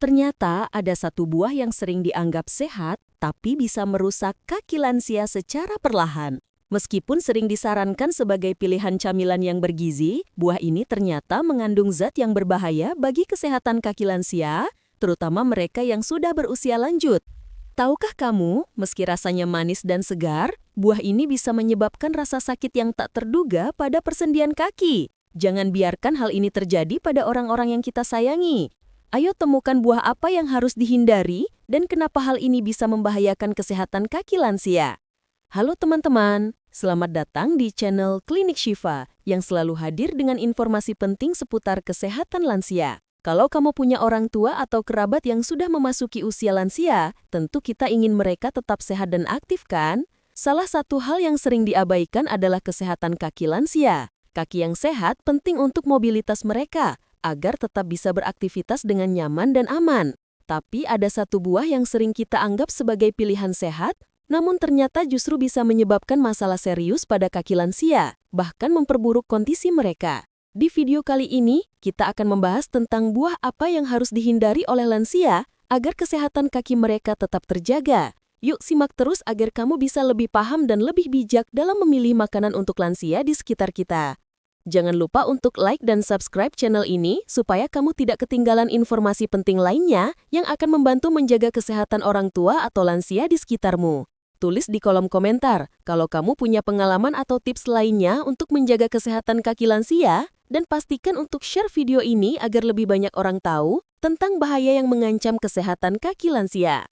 Ternyata ada satu buah yang sering dianggap sehat, tapi bisa merusak kaki lansia secara perlahan. Meskipun sering disarankan sebagai pilihan camilan yang bergizi, buah ini ternyata mengandung zat yang berbahaya bagi kesehatan kaki lansia, terutama mereka yang sudah berusia lanjut. Tahukah kamu, meski rasanya manis dan segar, buah ini bisa menyebabkan rasa sakit yang tak terduga pada persendian kaki. Jangan biarkan hal ini terjadi pada orang-orang yang kita sayangi. Ayo temukan buah apa yang harus dihindari dan kenapa hal ini bisa membahayakan kesehatan kaki lansia. Halo teman-teman, selamat datang di channel Klinik Syifa yang selalu hadir dengan informasi penting seputar kesehatan lansia. Kalau kamu punya orang tua atau kerabat yang sudah memasuki usia lansia, tentu kita ingin mereka tetap sehat dan aktif kan? Salah satu hal yang sering diabaikan adalah kesehatan kaki lansia. Kaki yang sehat penting untuk mobilitas mereka, agar tetap bisa beraktivitas dengan nyaman dan aman. Tapi ada satu buah yang sering kita anggap sebagai pilihan sehat, namun ternyata justru bisa menyebabkan masalah serius pada kaki lansia, bahkan memperburuk kondisi mereka. Di video kali ini, kita akan membahas tentang buah apa yang harus dihindari oleh lansia agar kesehatan kaki mereka tetap terjaga. Yuk simak terus agar kamu bisa lebih paham dan lebih bijak dalam memilih makanan untuk lansia di sekitar kita. Jangan lupa untuk like dan subscribe channel ini supaya kamu tidak ketinggalan informasi penting lainnya yang akan membantu menjaga kesehatan orang tua atau lansia di sekitarmu. Tulis di kolom komentar kalau kamu punya pengalaman atau tips lainnya untuk menjaga kesehatan kaki lansia, dan pastikan untuk share video ini agar lebih banyak orang tahu tentang bahaya yang mengancam kesehatan kaki lansia.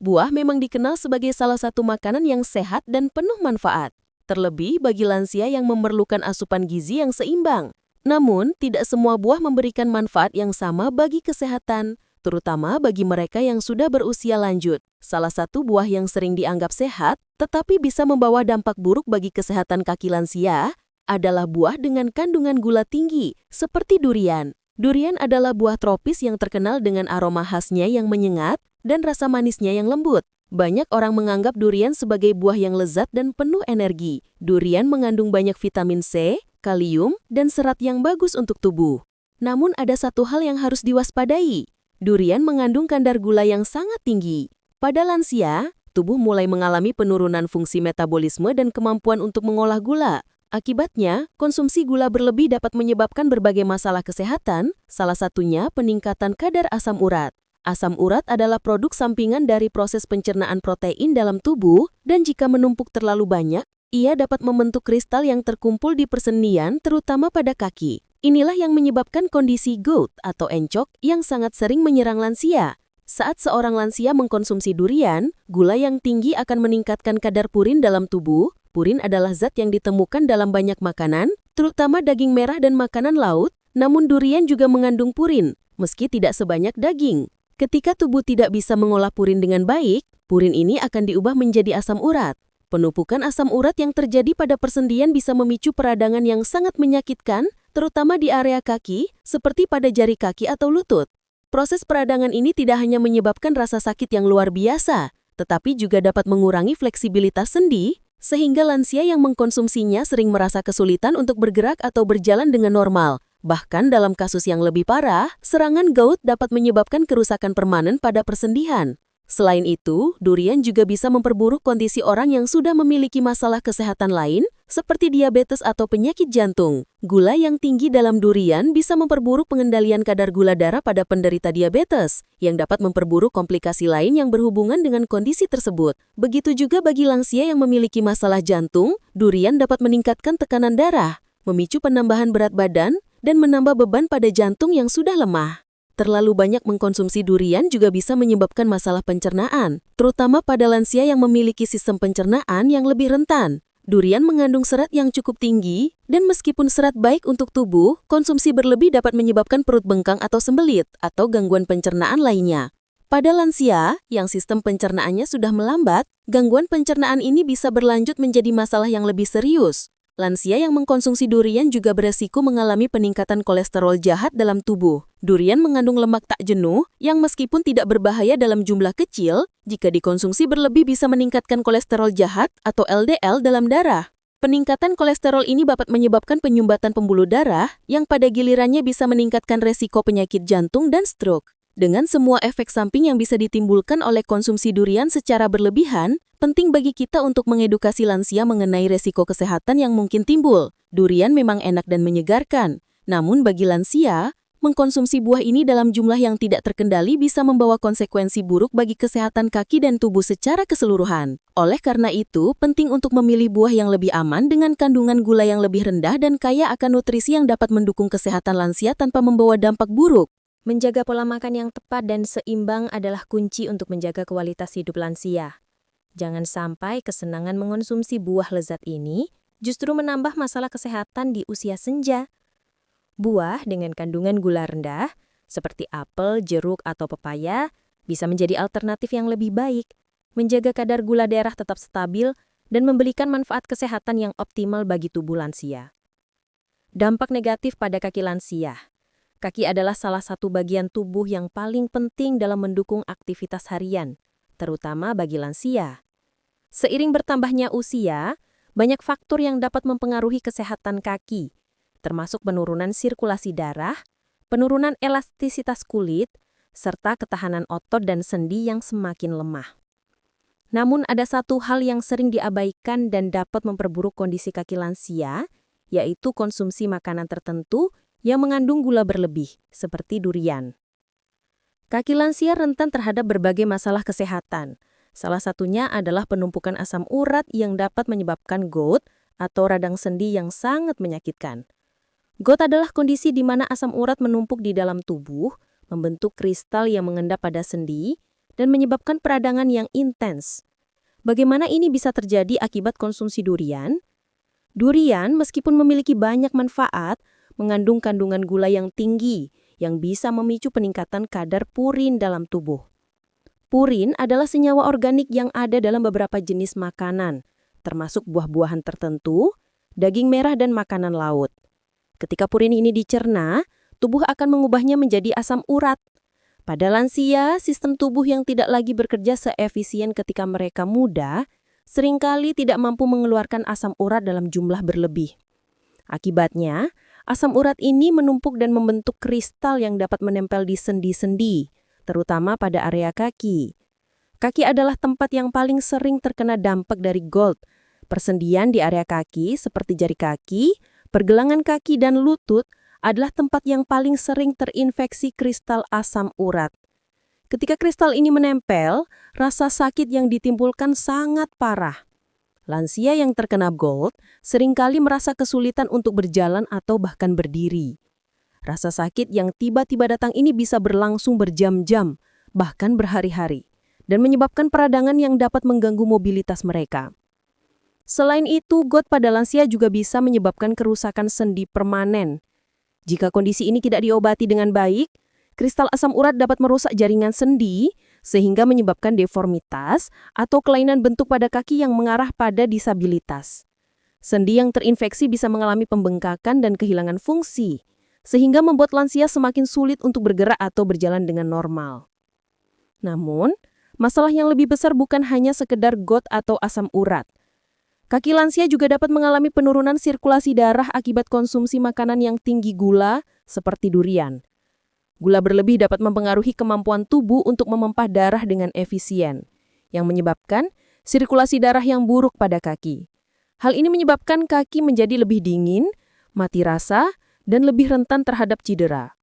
Buah memang dikenal sebagai salah satu makanan yang sehat dan penuh manfaat, terlebih bagi lansia yang memerlukan asupan gizi yang seimbang. Namun, tidak semua buah memberikan manfaat yang sama bagi kesehatan, terutama bagi mereka yang sudah berusia lanjut. Salah satu buah yang sering dianggap sehat, tetapi bisa membawa dampak buruk bagi kesehatan kaki lansia, adalah buah dengan kandungan gula tinggi, seperti durian. Durian adalah buah tropis yang terkenal dengan aroma khasnya yang menyengat dan rasa manisnya yang lembut. Banyak orang menganggap durian sebagai buah yang lezat dan penuh energi. Durian mengandung banyak vitamin C, kalium, dan serat yang bagus untuk tubuh. Namun ada satu hal yang harus diwaspadai. Durian mengandung kadar gula yang sangat tinggi. Pada lansia, tubuh mulai mengalami penurunan fungsi metabolisme dan kemampuan untuk mengolah gula. Akibatnya, konsumsi gula berlebih dapat menyebabkan berbagai masalah kesehatan, salah satunya peningkatan kadar asam urat. Asam urat adalah produk sampingan dari proses pencernaan protein dalam tubuh, dan jika menumpuk terlalu banyak, ia dapat membentuk kristal yang terkumpul di persendian, terutama pada kaki. Inilah yang menyebabkan kondisi gout atau encok yang sangat sering menyerang lansia. Saat seorang lansia mengkonsumsi durian, gula yang tinggi akan meningkatkan kadar purin dalam tubuh. Purin adalah zat yang ditemukan dalam banyak makanan, terutama daging merah dan makanan laut, namun durian juga mengandung purin, meski tidak sebanyak daging. Ketika tubuh tidak bisa mengolah purin dengan baik, purin ini akan diubah menjadi asam urat. Penumpukan asam urat yang terjadi pada persendian bisa memicu peradangan yang sangat menyakitkan, terutama di area kaki, seperti pada jari kaki atau lutut. Proses peradangan ini tidak hanya menyebabkan rasa sakit yang luar biasa, tetapi juga dapat mengurangi fleksibilitas sendi, sehingga lansia yang mengkonsumsinya sering merasa kesulitan untuk bergerak atau berjalan dengan normal. Bahkan dalam kasus yang lebih parah, serangan gout dapat menyebabkan kerusakan permanen pada persendian. Selain itu, durian juga bisa memperburuk kondisi orang yang sudah memiliki masalah kesehatan lain, seperti diabetes atau penyakit jantung. Gula yang tinggi dalam durian bisa memperburuk pengendalian kadar gula darah pada penderita diabetes, yang dapat memperburuk komplikasi lain yang berhubungan dengan kondisi tersebut. Begitu juga bagi lansia yang memiliki masalah jantung, durian dapat meningkatkan tekanan darah, memicu penambahan berat badan, dan menambah beban pada jantung yang sudah lemah. Terlalu banyak mengkonsumsi durian juga bisa menyebabkan masalah pencernaan, terutama pada lansia yang memiliki sistem pencernaan yang lebih rentan. Durian mengandung serat yang cukup tinggi, dan meskipun serat baik untuk tubuh, konsumsi berlebih dapat menyebabkan perut bengkang atau sembelit, atau gangguan pencernaan lainnya. Pada lansia, yang sistem pencernaannya sudah melambat, gangguan pencernaan ini bisa berlanjut menjadi masalah yang lebih serius. Lansia yang mengkonsumsi durian juga beresiko mengalami peningkatan kolesterol jahat dalam tubuh. Durian mengandung lemak tak jenuh yang meskipun tidak berbahaya dalam jumlah kecil, jika dikonsumsi berlebih bisa meningkatkan kolesterol jahat atau LDL dalam darah. Peningkatan kolesterol ini dapat menyebabkan penyumbatan pembuluh darah yang pada gilirannya bisa meningkatkan resiko penyakit jantung dan stroke. Dengan semua efek samping yang bisa ditimbulkan oleh konsumsi durian secara berlebihan, penting bagi kita untuk mengedukasi lansia mengenai resiko kesehatan yang mungkin timbul. Durian memang enak dan menyegarkan, namun bagi lansia, mengkonsumsi buah ini dalam jumlah yang tidak terkendali bisa membawa konsekuensi buruk bagi kesehatan kaki dan tubuh secara keseluruhan. Oleh karena itu, penting untuk memilih buah yang lebih aman dengan kandungan gula yang lebih rendah dan kaya akan nutrisi yang dapat mendukung kesehatan lansia tanpa membawa dampak buruk. Menjaga pola makan yang tepat dan seimbang adalah kunci untuk menjaga kualitas hidup lansia. Jangan sampai kesenangan mengonsumsi buah lezat ini justru menambah masalah kesehatan di usia senja. Buah dengan kandungan gula rendah, seperti apel, jeruk, atau pepaya, bisa menjadi alternatif yang lebih baik, menjaga kadar gula darah tetap stabil, dan memberikan manfaat kesehatan yang optimal bagi tubuh lansia. Dampak negatif pada kaki lansia. Kaki adalah salah satu bagian tubuh yang paling penting dalam mendukung aktivitas harian, terutama bagi lansia. Seiring bertambahnya usia, banyak faktor yang dapat mempengaruhi kesehatan kaki, termasuk penurunan sirkulasi darah, penurunan elastisitas kulit, serta ketahanan otot dan sendi yang semakin lemah. Namun ada satu hal yang sering diabaikan dan dapat memperburuk kondisi kaki lansia, yaitu konsumsi makanan tertentu yang mengandung gula berlebih, seperti durian. Kaki lansia rentan terhadap berbagai masalah kesehatan. Salah satunya adalah penumpukan asam urat yang dapat menyebabkan gout atau radang sendi yang sangat menyakitkan. Gout adalah kondisi di mana asam urat menumpuk di dalam tubuh, membentuk kristal yang mengendap pada sendi, dan menyebabkan peradangan yang intens. Bagaimana ini bisa terjadi akibat konsumsi durian? Durian, meskipun memiliki banyak manfaat, mengandung kandungan gula yang tinggi yang bisa memicu peningkatan kadar purin dalam tubuh. Purin adalah senyawa organik yang ada dalam beberapa jenis makanan, termasuk buah-buahan tertentu, daging merah, dan makanan laut. Ketika purin ini dicerna, tubuh akan mengubahnya menjadi asam urat. Pada lansia, sistem tubuh yang tidak lagi bekerja seefisien ketika mereka muda, seringkali tidak mampu mengeluarkan asam urat dalam jumlah berlebih. Akibatnya, asam urat ini menumpuk dan membentuk kristal yang dapat menempel di sendi-sendi, terutama pada area kaki. Kaki adalah tempat yang paling sering terkena dampak dari gout. Persendian di area kaki seperti jari kaki, pergelangan kaki, dan lutut adalah tempat yang paling sering terinfeksi kristal asam urat. Ketika kristal ini menempel, rasa sakit yang ditimbulkan sangat parah. Lansia yang terkena gout seringkali merasa kesulitan untuk berjalan atau bahkan berdiri. Rasa sakit yang tiba-tiba datang ini bisa berlangsung berjam-jam, bahkan berhari-hari, dan menyebabkan peradangan yang dapat mengganggu mobilitas mereka. Selain itu, gout pada lansia juga bisa menyebabkan kerusakan sendi permanen. Jika kondisi ini tidak diobati dengan baik, kristal asam urat dapat merusak jaringan sendi, sehingga menyebabkan deformitas atau kelainan bentuk pada kaki yang mengarah pada disabilitas. Sendi yang terinfeksi bisa mengalami pembengkakan dan kehilangan fungsi, sehingga membuat lansia semakin sulit untuk bergerak atau berjalan dengan normal. Namun, masalah yang lebih besar bukan hanya sekedar gout atau asam urat. Kaki lansia juga dapat mengalami penurunan sirkulasi darah akibat konsumsi makanan yang tinggi gula, seperti durian. Gula berlebih dapat mempengaruhi kemampuan tubuh untuk memompa darah dengan efisien, yang menyebabkan sirkulasi darah yang buruk pada kaki. Hal ini menyebabkan kaki menjadi lebih dingin, mati rasa, dan lebih rentan terhadap cedera.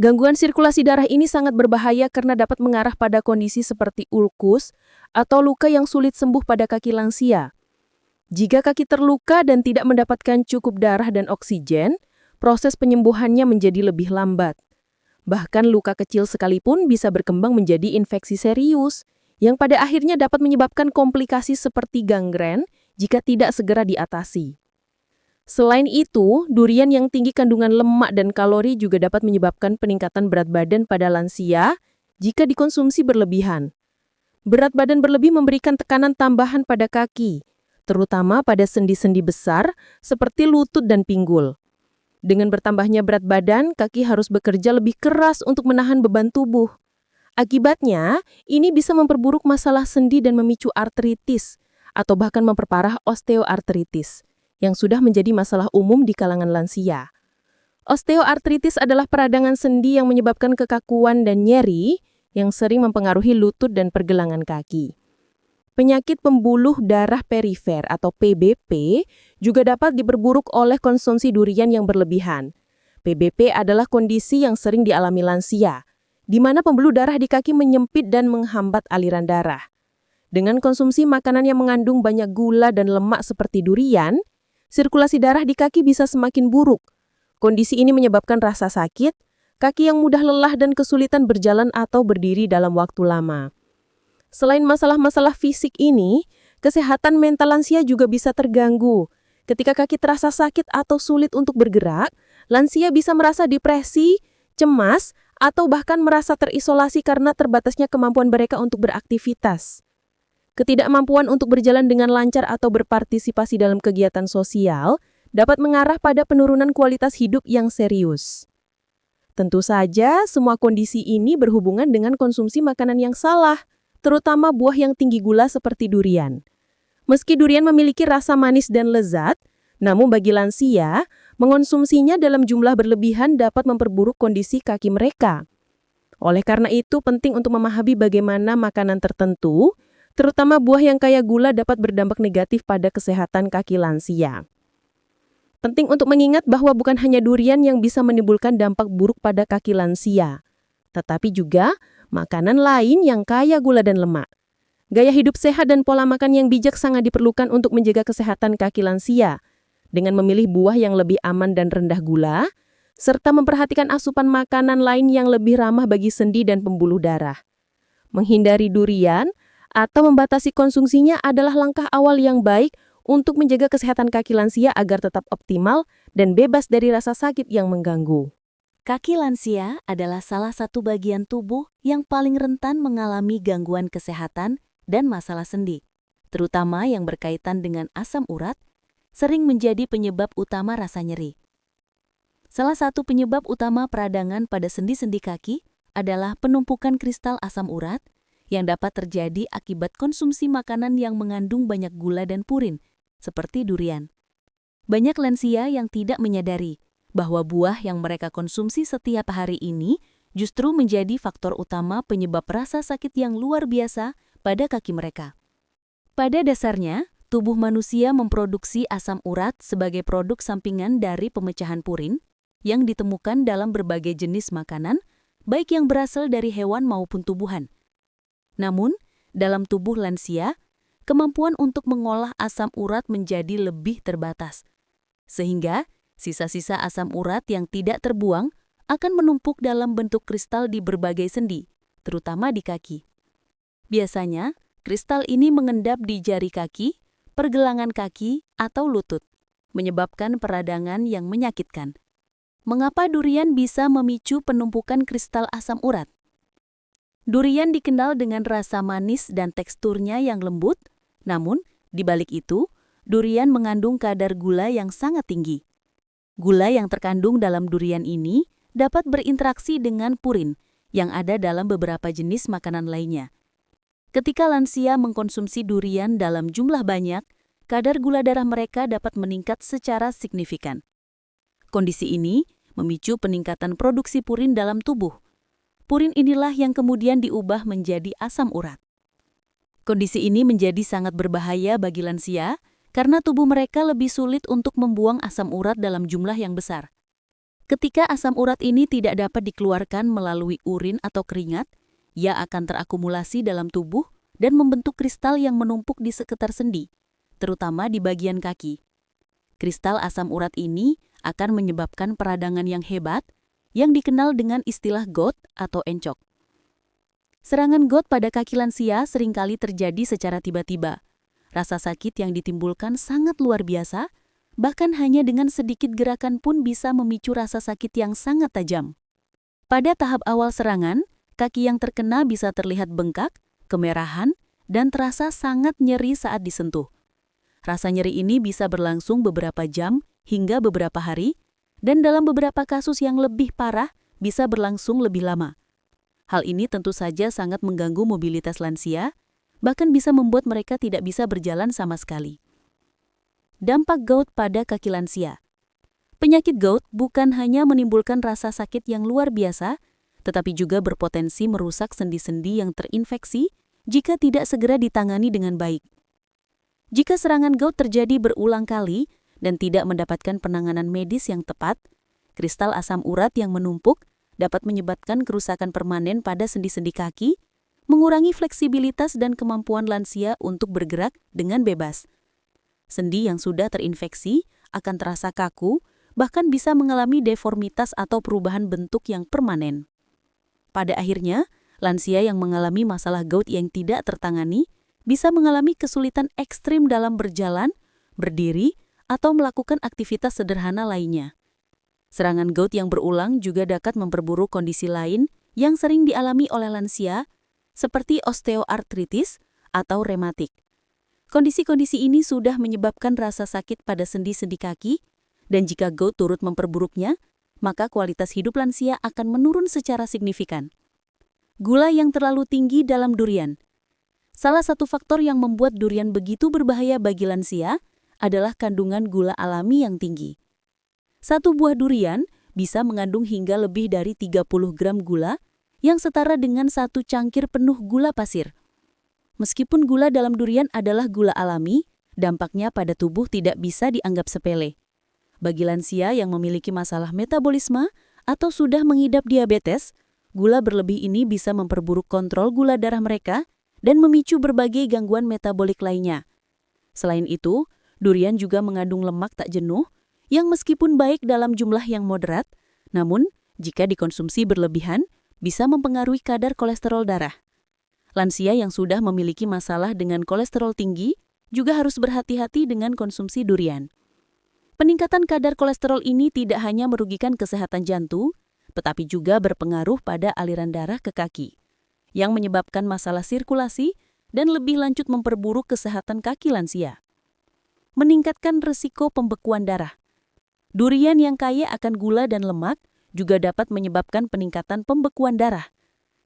Gangguan sirkulasi darah ini sangat berbahaya karena dapat mengarah pada kondisi seperti ulkus atau luka yang sulit sembuh pada kaki lansia. Jika kaki terluka dan tidak mendapatkan cukup darah dan oksigen, proses penyembuhannya menjadi lebih lambat. Bahkan luka kecil sekalipun bisa berkembang menjadi infeksi serius, yang pada akhirnya dapat menyebabkan komplikasi seperti gangren jika tidak segera diatasi. Selain itu, durian yang tinggi kandungan lemak dan kalori juga dapat menyebabkan peningkatan berat badan pada lansia jika dikonsumsi berlebihan. Berat badan berlebih memberikan tekanan tambahan pada kaki, terutama pada sendi-sendi besar seperti lutut dan pinggul. Dengan bertambahnya berat badan, kaki harus bekerja lebih keras untuk menahan beban tubuh. Akibatnya, ini bisa memperburuk masalah sendi dan memicu artritis, atau bahkan memperparah osteoartritis, yang sudah menjadi masalah umum di kalangan lansia. Osteoartritis adalah peradangan sendi yang menyebabkan kekakuan dan nyeri yang sering mempengaruhi lutut dan pergelangan kaki. Penyakit pembuluh darah perifer atau PBP juga dapat diperburuk oleh konsumsi durian yang berlebihan. PBP adalah kondisi yang sering dialami lansia, di mana pembuluh darah di kaki menyempit dan menghambat aliran darah. Dengan konsumsi makanan yang mengandung banyak gula dan lemak seperti durian, sirkulasi darah di kaki bisa semakin buruk. Kondisi ini menyebabkan rasa sakit, kaki yang mudah lelah dan kesulitan berjalan atau berdiri dalam waktu lama. Selain masalah-masalah fisik ini, kesehatan mental lansia juga bisa terganggu. Ketika kaki terasa sakit atau sulit untuk bergerak, lansia bisa merasa depresi, cemas, atau bahkan merasa terisolasi karena terbatasnya kemampuan mereka untuk beraktivitas. Ketidakmampuan untuk berjalan dengan lancar atau berpartisipasi dalam kegiatan sosial dapat mengarah pada penurunan kualitas hidup yang serius. Tentu saja, semua kondisi ini berhubungan dengan konsumsi makanan yang salah, terutama buah yang tinggi gula seperti durian. Meski durian memiliki rasa manis dan lezat, namun bagi lansia, mengonsumsinya dalam jumlah berlebihan dapat memperburuk kondisi kaki mereka. Oleh karena itu, penting untuk memahami bagaimana makanan tertentu, terutama buah yang kaya gula dapat berdampak negatif pada kesehatan kaki lansia. Penting untuk mengingat bahwa bukan hanya durian yang bisa menimbulkan dampak buruk pada kaki lansia, tetapi juga makanan lain yang kaya gula dan lemak. Gaya hidup sehat dan pola makan yang bijak sangat diperlukan untuk menjaga kesehatan kaki lansia, dengan memilih buah yang lebih aman dan rendah gula, serta memperhatikan asupan makanan lain yang lebih ramah bagi sendi dan pembuluh darah. Menghindari durian atau membatasi konsumsinya adalah langkah awal yang baik untuk menjaga kesehatan kaki lansia agar tetap optimal dan bebas dari rasa sakit yang mengganggu. Kaki lansia adalah salah satu bagian tubuh yang paling rentan mengalami gangguan kesehatan dan masalah sendi, terutama yang berkaitan dengan asam urat, sering menjadi penyebab utama rasa nyeri. Salah satu penyebab utama peradangan pada sendi-sendi kaki adalah penumpukan kristal asam urat yang dapat terjadi akibat konsumsi makanan yang mengandung banyak gula dan purin, seperti durian. Banyak lansia yang tidak menyadari bahwa buah yang mereka konsumsi setiap hari ini justru menjadi faktor utama penyebab rasa sakit yang luar biasa pada kaki mereka. Pada dasarnya, tubuh manusia memproduksi asam urat sebagai produk sampingan dari pemecahan purin yang ditemukan dalam berbagai jenis makanan, baik yang berasal dari hewan maupun tumbuhan. Namun, dalam tubuh lansia, kemampuan untuk mengolah asam urat menjadi lebih terbatas, sehingga sisa-sisa asam urat yang tidak terbuang akan menumpuk dalam bentuk kristal di berbagai sendi, terutama di kaki. Biasanya, kristal ini mengendap di jari kaki, pergelangan kaki, atau lutut, menyebabkan peradangan yang menyakitkan. Mengapa durian bisa memicu penumpukan kristal asam urat? Durian dikenal dengan rasa manis dan teksturnya yang lembut, namun di balik itu, durian mengandung kadar gula yang sangat tinggi. Gula yang terkandung dalam durian ini dapat berinteraksi dengan purin yang ada dalam beberapa jenis makanan lainnya. Ketika lansia mengkonsumsi durian dalam jumlah banyak, kadar gula darah mereka dapat meningkat secara signifikan. Kondisi ini memicu peningkatan produksi purin dalam tubuh. Purin inilah yang kemudian diubah menjadi asam urat. Kondisi ini menjadi sangat berbahaya bagi lansia karena tubuh mereka lebih sulit untuk membuang asam urat dalam jumlah yang besar. Ketika asam urat ini tidak dapat dikeluarkan melalui urin atau keringat, ia akan terakumulasi dalam tubuh dan membentuk kristal yang menumpuk di sekitar sendi, terutama di bagian kaki. Kristal asam urat ini akan menyebabkan peradangan yang hebat yang dikenal dengan istilah gout atau encok. Serangan gout pada kaki lansia seringkali terjadi secara tiba-tiba. Rasa sakit yang ditimbulkan sangat luar biasa, bahkan hanya dengan sedikit gerakan pun bisa memicu rasa sakit yang sangat tajam. Pada tahap awal serangan, kaki yang terkena bisa terlihat bengkak, kemerahan, dan terasa sangat nyeri saat disentuh. Rasa nyeri ini bisa berlangsung beberapa jam hingga beberapa hari, dan dalam beberapa kasus yang lebih parah bisa berlangsung lebih lama. Hal ini tentu saja sangat mengganggu mobilitas lansia, bahkan bisa membuat mereka tidak bisa berjalan sama sekali. Dampak gout pada kaki lansia. Penyakit gout bukan hanya menimbulkan rasa sakit yang luar biasa, tetapi juga berpotensi merusak sendi-sendi yang terinfeksi jika tidak segera ditangani dengan baik. Jika serangan gout terjadi berulang kali dan tidak mendapatkan penanganan medis yang tepat, kristal asam urat yang menumpuk dapat menyebabkan kerusakan permanen pada sendi-sendi kaki, mengurangi fleksibilitas dan kemampuan lansia untuk bergerak dengan bebas. Sendi yang sudah terinfeksi akan terasa kaku, bahkan bisa mengalami deformitas atau perubahan bentuk yang permanen. Pada akhirnya, lansia yang mengalami masalah gout yang tidak tertangani bisa mengalami kesulitan ekstrim dalam berjalan, berdiri, atau melakukan aktivitas sederhana lainnya. Serangan gout yang berulang juga dapat memperburuk kondisi lain yang sering dialami oleh lansia, seperti osteoartritis atau rematik. Kondisi-kondisi ini sudah menyebabkan rasa sakit pada sendi-sendi kaki, dan jika gout turut memperburuknya, maka kualitas hidup lansia akan menurun secara signifikan. Gula yang terlalu tinggi dalam durian. Salah satu faktor yang membuat durian begitu berbahaya bagi lansia adalah kandungan gula alami yang tinggi. Satu buah durian bisa mengandung hingga lebih dari 30 gram gula, yang setara dengan satu cangkir penuh gula pasir. Meskipun gula dalam durian adalah gula alami, dampaknya pada tubuh tidak bisa dianggap sepele. Bagi lansia yang memiliki masalah metabolisme atau sudah mengidap diabetes, gula berlebih ini bisa memperburuk kontrol gula darah mereka dan memicu berbagai gangguan metabolik lainnya. Selain itu, durian juga mengandung lemak tak jenuh yang meskipun baik dalam jumlah yang moderat, namun jika dikonsumsi berlebihan, bisa mempengaruhi kadar kolesterol darah. Lansia yang sudah memiliki masalah dengan kolesterol tinggi juga harus berhati-hati dengan konsumsi durian. Peningkatan kadar kolesterol ini tidak hanya merugikan kesehatan jantung, tetapi juga berpengaruh pada aliran darah ke kaki, yang menyebabkan masalah sirkulasi dan lebih lanjut memperburuk kesehatan kaki lansia. Meningkatkan risiko pembekuan darah. Durian yang kaya akan gula dan lemak juga dapat menyebabkan peningkatan pembekuan darah.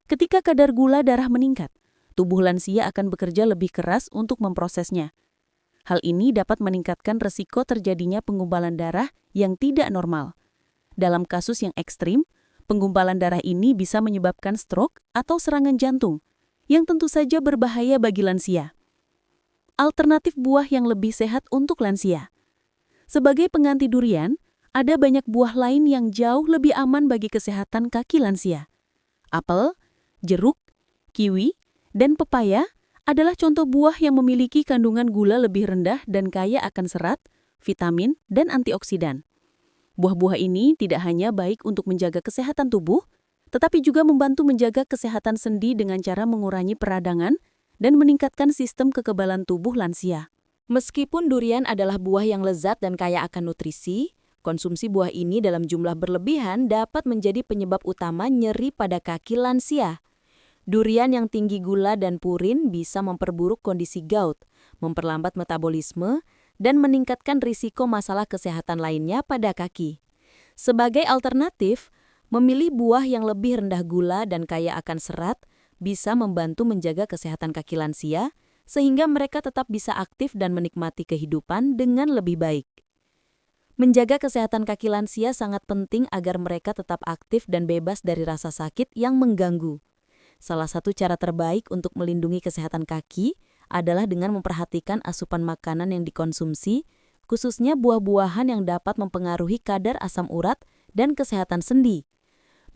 Ketika kadar gula darah meningkat, tubuh lansia akan bekerja lebih keras untuk memprosesnya. Hal ini dapat meningkatkan risiko terjadinya penggumpalan darah yang tidak normal. Dalam kasus yang ekstrim, penggumpalan darah ini bisa menyebabkan stroke atau serangan jantung, yang tentu saja berbahaya bagi lansia. Alternatif buah yang lebih sehat untuk lansia. Sebagai pengganti durian, ada banyak buah lain yang jauh lebih aman bagi kesehatan kaki lansia. Apel, jeruk, kiwi, dan pepaya adalah contoh buah yang memiliki kandungan gula lebih rendah dan kaya akan serat, vitamin, dan antioksidan. Buah-buah ini tidak hanya baik untuk menjaga kesehatan tubuh, tetapi juga membantu menjaga kesehatan sendi dengan cara mengurangi peradangan dan meningkatkan sistem kekebalan tubuh lansia. Meskipun durian adalah buah yang lezat dan kaya akan nutrisi, konsumsi buah ini dalam jumlah berlebihan dapat menjadi penyebab utama nyeri pada kaki lansia. Durian yang tinggi gula dan purin bisa memperburuk kondisi gout, memperlambat metabolisme, dan meningkatkan risiko masalah kesehatan lainnya pada kaki. Sebagai alternatif, memilih buah yang lebih rendah gula dan kaya akan serat bisa membantu menjaga kesehatan kaki lansia, sehingga mereka tetap bisa aktif dan menikmati kehidupan dengan lebih baik. Menjaga kesehatan kaki lansia sangat penting agar mereka tetap aktif dan bebas dari rasa sakit yang mengganggu. Salah satu cara terbaik untuk melindungi kesehatan kaki adalah dengan memperhatikan asupan makanan yang dikonsumsi, khususnya buah-buahan yang dapat mempengaruhi kadar asam urat dan kesehatan sendi.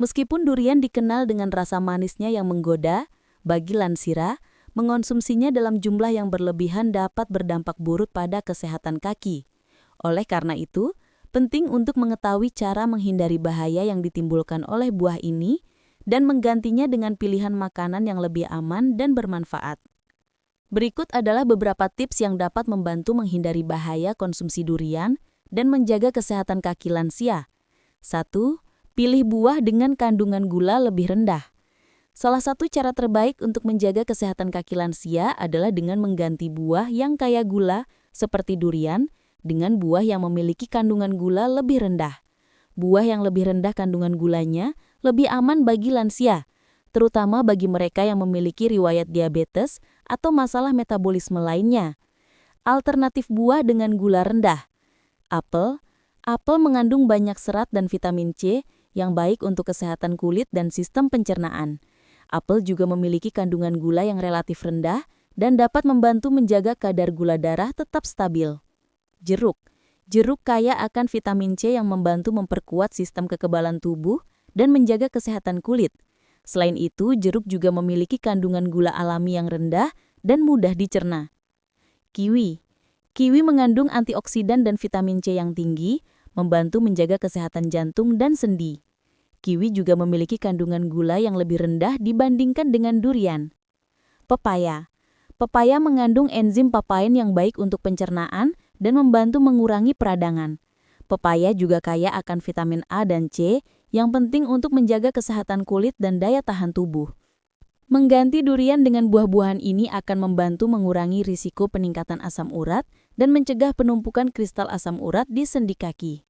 Meskipun durian dikenal dengan rasa manisnya yang menggoda, bagi lansia, mengonsumsinya dalam jumlah yang berlebihan dapat berdampak buruk pada kesehatan kaki. Oleh karena itu, penting untuk mengetahui cara menghindari bahaya yang ditimbulkan oleh buah ini dan menggantinya dengan pilihan makanan yang lebih aman dan bermanfaat. Berikut adalah beberapa tips yang dapat membantu menghindari bahaya konsumsi durian dan menjaga kesehatan kaki lansia. 1. Pilih buah dengan kandungan gula lebih rendah. Salah satu cara terbaik untuk menjaga kesehatan kaki lansia adalah dengan mengganti buah yang kaya gula seperti durian dengan buah yang memiliki kandungan gula lebih rendah. Buah yang lebih rendah kandungan gulanya lebih aman bagi lansia, terutama bagi mereka yang memiliki riwayat diabetes atau masalah metabolisme lainnya. Alternatif buah dengan gula rendah. Apel, Apel mengandung banyak serat dan vitamin C yang baik untuk kesehatan kulit dan sistem pencernaan. Apel juga memiliki kandungan gula yang relatif rendah dan dapat membantu menjaga kadar gula darah tetap stabil. Jeruk. Jeruk kaya akan vitamin C yang membantu memperkuat sistem kekebalan tubuh dan menjaga kesehatan kulit. Selain itu, jeruk juga memiliki kandungan gula alami yang rendah dan mudah dicerna. Kiwi. Kiwi mengandung antioksidan dan vitamin C yang tinggi, membantu menjaga kesehatan jantung dan sendi. Kiwi juga memiliki kandungan gula yang lebih rendah dibandingkan dengan durian. Pepaya. Pepaya mengandung enzim papain yang baik untuk pencernaan dan membantu mengurangi peradangan. Pepaya juga kaya akan vitamin A dan C yang penting untuk menjaga kesehatan kulit dan daya tahan tubuh. Mengganti durian dengan buah-buahan ini akan membantu mengurangi risiko peningkatan asam urat dan mencegah penumpukan kristal asam urat di sendi kaki.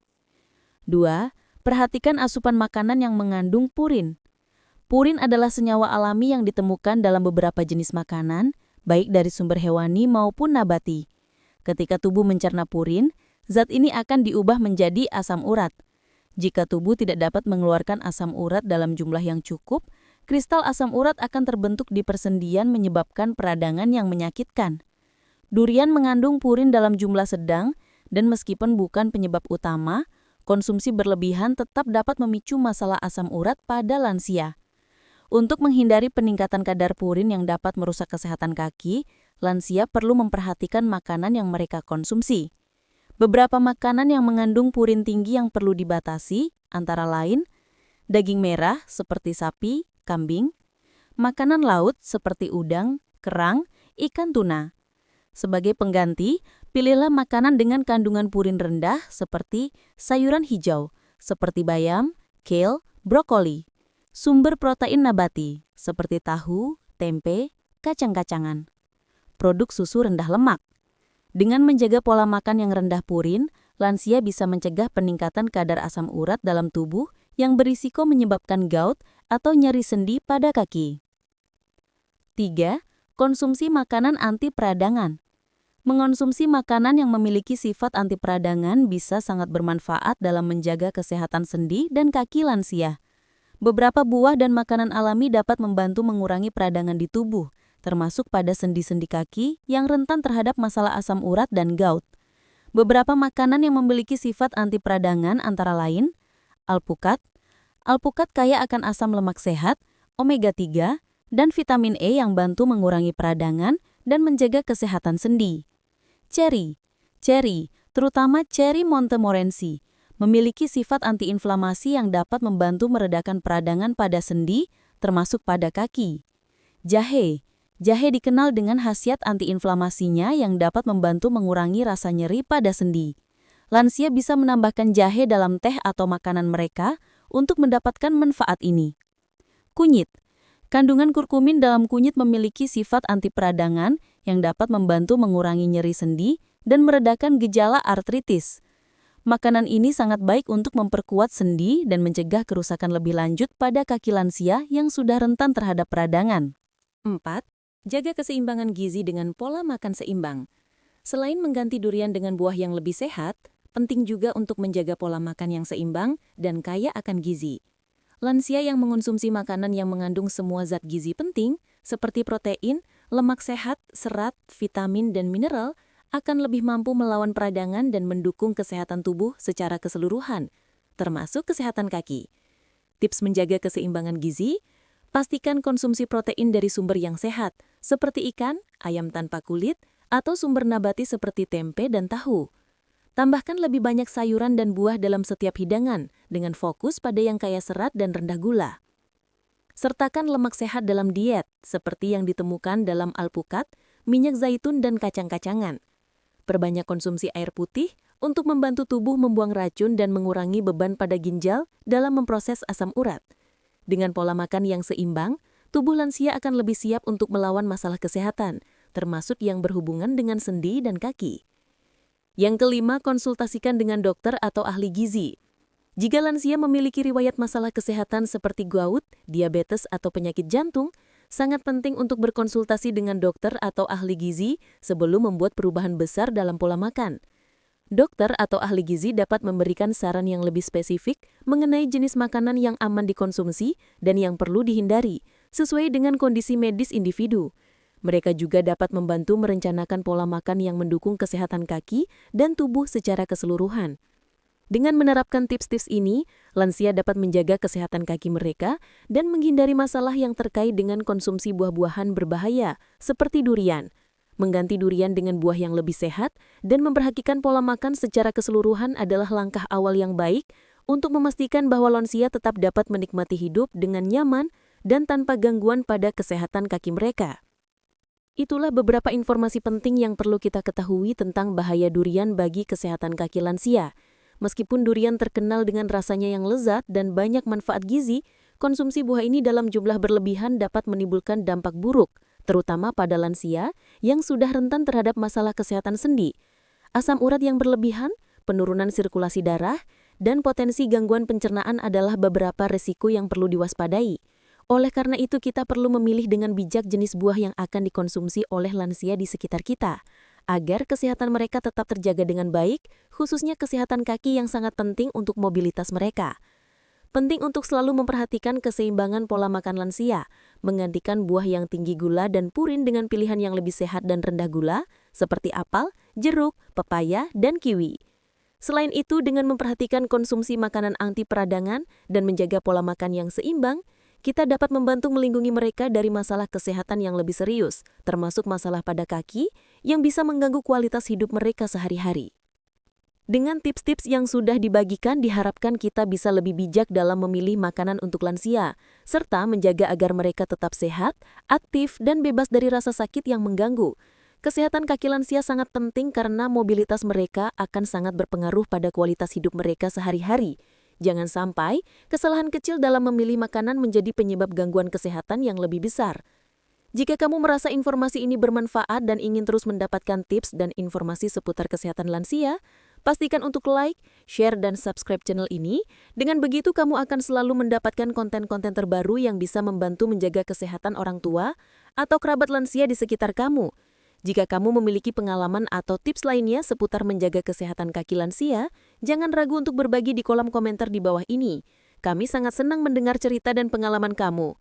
2. Perhatikan asupan makanan yang mengandung purin. Purin adalah senyawa alami yang ditemukan dalam beberapa jenis makanan, baik dari sumber hewani maupun nabati. Ketika tubuh mencerna purin, zat ini akan diubah menjadi asam urat. Jika tubuh tidak dapat mengeluarkan asam urat dalam jumlah yang cukup, kristal asam urat akan terbentuk di persendian menyebabkan peradangan yang menyakitkan. Durian mengandung purin dalam jumlah sedang, dan meskipun bukan penyebab utama, konsumsi berlebihan tetap dapat memicu masalah asam urat pada lansia. Untuk menghindari peningkatan kadar purin yang dapat merusak kesehatan kaki, lansia perlu memperhatikan makanan yang mereka konsumsi. Beberapa makanan yang mengandung purin tinggi yang perlu dibatasi, antara lain, daging merah seperti sapi, kambing, makanan laut seperti udang, kerang, ikan tuna. Sebagai pengganti, pilihlah makanan dengan kandungan purin rendah seperti sayuran hijau, seperti bayam, kale, brokoli. Sumber protein nabati, seperti tahu, tempe, kacang-kacangan. Produk susu rendah lemak. Dengan menjaga pola makan yang rendah purin, lansia bisa mencegah peningkatan kadar asam urat dalam tubuh yang berisiko menyebabkan gout atau nyeri sendi pada kaki. 3. Konsumsi makanan anti peradangan. Mengonsumsi makanan yang memiliki sifat anti peradangan bisa sangat bermanfaat dalam menjaga kesehatan sendi dan kaki lansia. Beberapa buah dan makanan alami dapat membantu mengurangi peradangan di tubuh, termasuk pada sendi-sendi kaki yang rentan terhadap masalah asam urat dan gout. Beberapa makanan yang memiliki sifat anti peradangan antara lain, alpukat. Alpukat kaya akan asam lemak sehat, omega 3, dan vitamin E yang bantu mengurangi peradangan dan menjaga kesehatan sendi. Ceri, terutama ceri Montmorency, memiliki sifat antiinflamasi yang dapat membantu meredakan peradangan pada sendi, termasuk pada kaki. Jahe dikenal dengan khasiat antiinflamasinya yang dapat membantu mengurangi rasa nyeri pada sendi. Lansia bisa menambahkan jahe dalam teh atau makanan mereka untuk mendapatkan manfaat ini. Kunyit. Kandungan kurkumin dalam kunyit memiliki sifat anti peradangan yang dapat membantu mengurangi nyeri sendi dan meredakan gejala artritis. Makanan ini sangat baik untuk memperkuat sendi dan mencegah kerusakan lebih lanjut pada kaki lansia yang sudah rentan terhadap peradangan. 4. Jaga keseimbangan gizi dengan pola makan seimbang. Selain mengganti durian dengan buah yang lebih sehat, penting juga untuk menjaga pola makan yang seimbang dan kaya akan gizi. Lansia yang mengonsumsi makanan yang mengandung semua zat gizi penting, seperti protein, lemak sehat, serat, vitamin, dan mineral, akan lebih mampu melawan peradangan dan mendukung kesehatan tubuh secara keseluruhan, termasuk kesehatan kaki. Tips menjaga keseimbangan gizi: pastikan konsumsi protein dari sumber yang sehat, seperti ikan, ayam tanpa kulit, atau sumber nabati seperti tempe dan tahu. Tambahkan lebih banyak sayuran dan buah dalam setiap hidangan, dengan fokus pada yang kaya serat dan rendah gula. Sertakan lemak sehat dalam diet, seperti yang ditemukan dalam alpukat, minyak zaitun, dan kacang-kacangan. Perbanyak konsumsi air putih untuk membantu tubuh membuang racun dan mengurangi beban pada ginjal dalam memproses asam urat. Dengan pola makan yang seimbang, tubuh lansia akan lebih siap untuk melawan masalah kesehatan, termasuk yang berhubungan dengan sendi dan kaki. Yang kelima, konsultasikan dengan dokter atau ahli gizi. Jika lansia memiliki riwayat masalah kesehatan seperti gout, diabetes, atau penyakit jantung, sangat penting untuk berkonsultasi dengan dokter atau ahli gizi sebelum membuat perubahan besar dalam pola makan. Dokter atau ahli gizi dapat memberikan saran yang lebih spesifik mengenai jenis makanan yang aman dikonsumsi dan yang perlu dihindari, sesuai dengan kondisi medis individu. Mereka juga dapat membantu merencanakan pola makan yang mendukung kesehatan kaki dan tubuh secara keseluruhan. Dengan menerapkan tips-tips ini, lansia dapat menjaga kesehatan kaki mereka dan menghindari masalah yang terkait dengan konsumsi buah-buahan berbahaya, seperti durian. Mengganti durian dengan buah yang lebih sehat dan memperhatikan pola makan secara keseluruhan adalah langkah awal yang baik untuk memastikan bahwa lansia tetap dapat menikmati hidup dengan nyaman dan tanpa gangguan pada kesehatan kaki mereka. Itulah beberapa informasi penting yang perlu kita ketahui tentang bahaya durian bagi kesehatan kaki lansia. Meskipun durian terkenal dengan rasanya yang lezat dan banyak manfaat gizi, konsumsi buah ini dalam jumlah berlebihan dapat menimbulkan dampak buruk, terutama pada lansia yang sudah rentan terhadap masalah kesehatan sendi. Asam urat yang berlebihan, penurunan sirkulasi darah, dan potensi gangguan pencernaan adalah beberapa resiko yang perlu diwaspadai. Oleh karena itu, kita perlu memilih dengan bijak jenis buah yang akan dikonsumsi oleh lansia di sekitar kita, agar kesehatan mereka tetap terjaga dengan baik, khususnya kesehatan kaki yang sangat penting untuk mobilitas mereka. Penting untuk selalu memperhatikan keseimbangan pola makan lansia, menggantikan buah yang tinggi gula dan purin dengan pilihan yang lebih sehat dan rendah gula, seperti apel, jeruk, pepaya, dan kiwi. Selain itu, dengan memperhatikan konsumsi makanan anti peradangan dan menjaga pola makan yang seimbang, kita dapat membantu melindungi mereka dari masalah kesehatan yang lebih serius, termasuk masalah pada kaki yang bisa mengganggu kualitas hidup mereka sehari-hari. Dengan tips-tips yang sudah dibagikan, diharapkan kita bisa lebih bijak dalam memilih makanan untuk lansia, serta menjaga agar mereka tetap sehat, aktif, dan bebas dari rasa sakit yang mengganggu. Kesehatan kaki lansia sangat penting karena mobilitas mereka akan sangat berpengaruh pada kualitas hidup mereka sehari-hari. Jangan sampai kesalahan kecil dalam memilih makanan menjadi penyebab gangguan kesehatan yang lebih besar. Jika kamu merasa informasi ini bermanfaat dan ingin terus mendapatkan tips dan informasi seputar kesehatan lansia, pastikan untuk like, share, dan subscribe channel ini. Dengan begitu kamu akan selalu mendapatkan konten-konten terbaru yang bisa membantu menjaga kesehatan orang tua atau kerabat lansia di sekitar kamu. Jika kamu memiliki pengalaman atau tips lainnya seputar menjaga kesehatan kaki lansia, jangan ragu untuk berbagi di kolom komentar di bawah ini. Kami sangat senang mendengar cerita dan pengalaman kamu.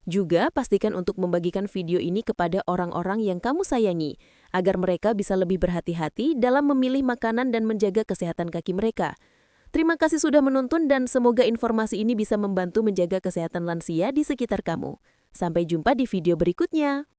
Juga pastikan untuk membagikan video ini kepada orang-orang yang kamu sayangi, agar mereka bisa lebih berhati-hati dalam memilih makanan dan menjaga kesehatan kaki mereka. Terima kasih sudah menonton dan semoga informasi ini bisa membantu menjaga kesehatan lansia di sekitar kamu. Sampai jumpa di video berikutnya.